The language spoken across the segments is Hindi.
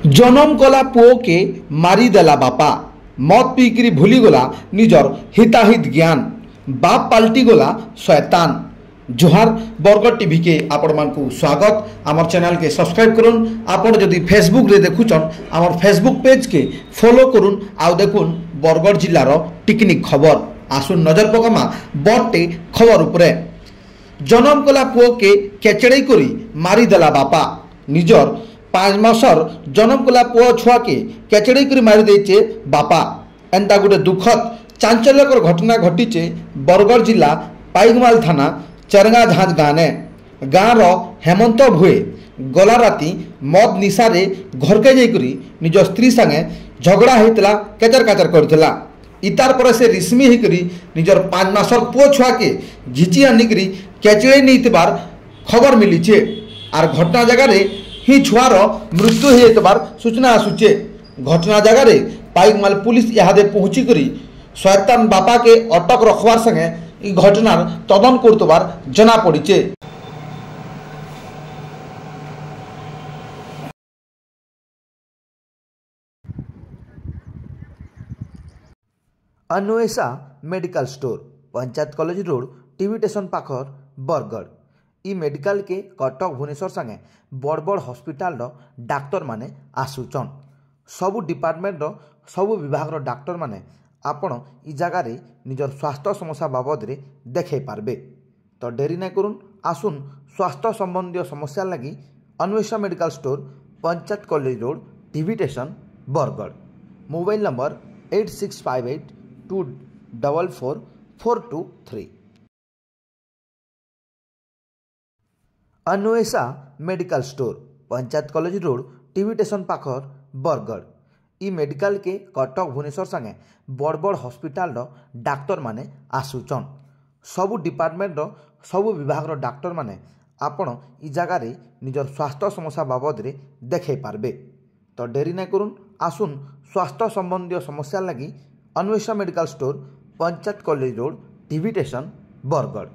जनम कला पुओ के मारिदेला बापा मद पीकरी भूलीगला निजर हिताहित ज्ञान बाप पाल्टी गला शैतान। जोहार बरगढ़ टीवी के आपण मानकु स्वागत। आमर चैनल के सब्सक्राइब करुन। आपण जदि फेसबुक रे देखुचन आमर फेसबुक पेज के फॉलो करुन। आउ देखुन बरगढ़ जिल्लार टिकनिक खबर। आसुन नजर पकामा बटे खबर उपरे। जनम कला पुओ के केचड़े करी मारिदेला बापा निजर 5 मासर जनम कला पुओ छुआ के केचड़े करी मारी देचे बापा। एंता गोटे दुखद चांचल्यकर घटना घटीचे बरगढ़ जिला पाइकमाल थाना चरंगा झाँझ गाँव ने। गाँव हेमंत भुए गला राति मद निशारे घर के जाइकरी निज स्त्री संगे झगड़ा होता केचर काचर करथिला। इतार पर से रिश्मी होकर निजर 5 मासर पुओ छुआ के झिची आनिकी केचड़े नहीं खबर मिली। आर घटना जगार ही छुआर मृत्यु होबार सूचना आसूचे। घटना जगार पाइकमाल पुलिस इहादे पहुँचिक शैतान बापा के अटक रखबार संगे घटनार तदन करतबार जना पड़ीचे। Anwesha medical store panchayat college road TV station पाखर बरगढ़। इ मेडिकल के कटक भुवनेश्वर संगे बड़ बड़ हॉस्पिटल डाक्तर माने आसुचन। सबु डिपार्टमेंट सबु विभाग डाक्तर माने आपण इ जगार निजर स्वास्थ्य समस्या बाबद रे देखे पारबे। तो डेरी ना करुन आसुन स्वास्थ्य संबंधी समस्या लगी Anwesha medical store panchayat college road TV station Bargarh. Mobile number 8658 244 423। Anwesha medical store panchayat college road TV station पाखर बरगढ़। इ मेडिकल के कटक भुवनेश्वर संगे बड़ बड़ हॉस्पिटल डाक्तर माने आसुचन। सबु डिपार्टमेंट सबु विभाग डाक्तर माने आपण इ जगार निजर स्वास्थ्य समस्या बाबद रे देखे पारबे। तो डेरी ना करुन आसुन स्वास्थ्य संबंधी समस्या लगी Anwesha medical store panchayat college road TV station Bargarh.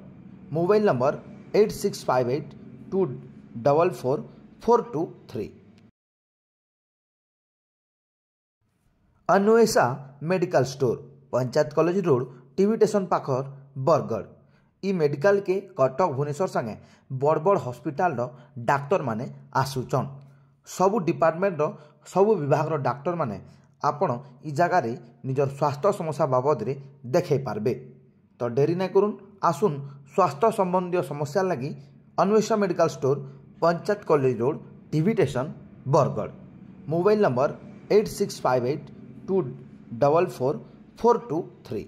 Mobile number 8658 244 423। Anwesha medical store panchayat college road TV station पाखर बरगढ़। इ मेडिकल के कटक भुवनेश्वर संगे बड़ बड़ हॉस्पिटल डाक्तर माने आसुचन। सबु डिपार्टमेंट सबु विभाग डाक्तर माने आपण इ जगार निजर स्वास्थ्य समस्या बाबद रे देखे पारबे। तो डेरी ना करुन आसुन स्वास्थ्य संबंधी समस्या लगी Anwesha medical store panchayat college road TV station Bargarh. Mobile number 8658 244 423।